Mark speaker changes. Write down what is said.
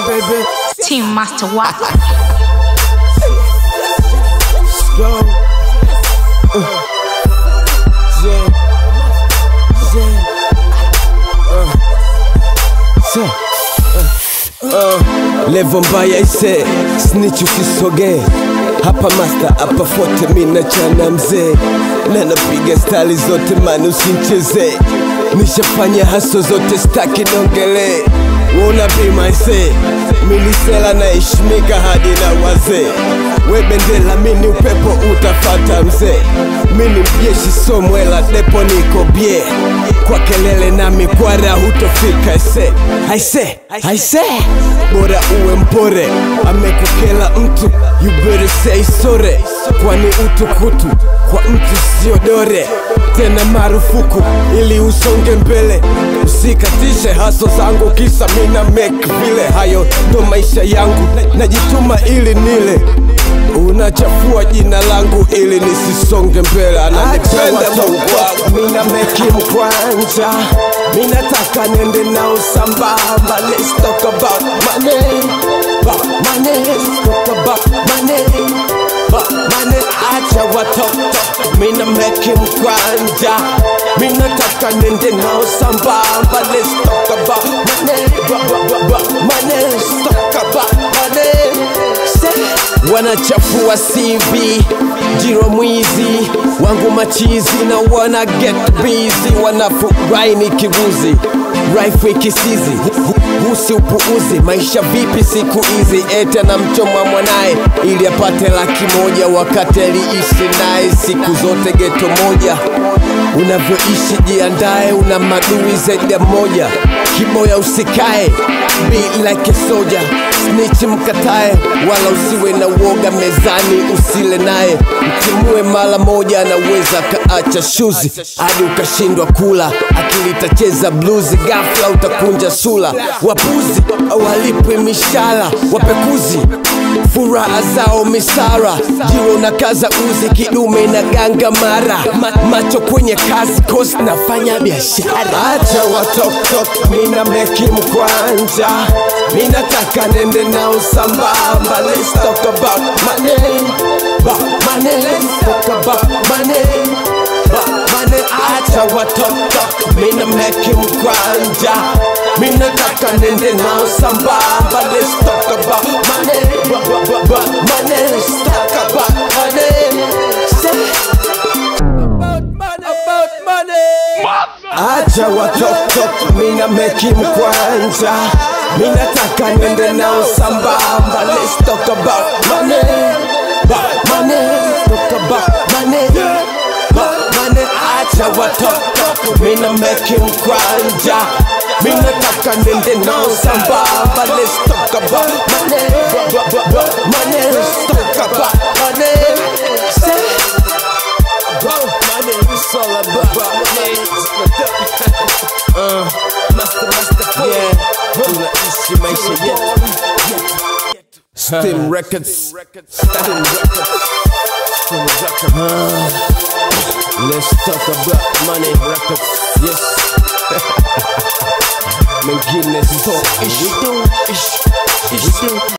Speaker 1: Baby.
Speaker 2: Team Master Watt.
Speaker 1: Levo mbaya ise, snitch usisoge. Hapa master, hapa fote mina chana mzee. Na napiga stali zote manu usincheze. Nishafanya haso zote staki nongele. Wona bima ise, milisela na ishmika hadi na waze. We bendela mini upepo utafata mzee. Mini mjeshi somwela depo niko bie. Kwa kelele na mikwara hutofika Aise bora uwe mpore. Amekukela mtu, you better say sorry. Kwani utukutu, kwa mtu sio dore. Tena marufuku, ili usonge mbele. Usikatishe haso zangu kisa mina make vile. Hayo ndo maisha yangu, najituma ili nile. Unachafua jina langu ili nisisonge mbele. Ananipenda Mungu wangu, mina make mkwanja. Mina taka nende nao sambamba. Let's talk about money. Let's talk about money. Acha watok. Mina make mkwanja. Mina taka nende nao sambamba. Let's talk about money. Let's talk about money. Wanachafua CV, jiro mwizi wangu machizi na wana get busy. Wanafurahi ni kibuzi, rifle kisizi, husi upuuzi. Maisha vipi siku hizi, ete na mchoma mwanae ili apate $100,000 wakati aliishi naye siku zote geto moja. Unavyoishi jiandae, una madui zaidi ya moja. Kiboya usikae, be like a soldier. Snitch mkatae, wala usiwe na uoga mezani usile naye. Mtimue mara moja anaweza kaacha shuzi hadi ukashindwa kula. Akili itacheza blues, ghafla utakunja sula. Wapuzi hawalipwi mishahara, wapekuzi furaha zao misara. Jiwe unakaza uzi, kidume na ganga mara. Macho kwenye kazi, kosi nafanya biashara. Acha watok, mina meki mkwanja. Mina taka nende nao sambamba. Let's talk about money. Let's talk about money. Acha watok, mina meki mkwanja. Mina taka nende nao sambamba. Let's talk about money. Let's talk about money. About money. Acha watok, mina meki mkwanja. Mina taka nende nao sambamba. Let's talk about money. Let's talk about money. Acha watok, mina meki mkwanja. Mina taka nende nao sambamba. Let's talk about money. Let's talk about money. It's all about money. Master, yeah. Tunaishi maisha yetu. Steam Records. Let's talk about money records. Yes. Mengine so ish.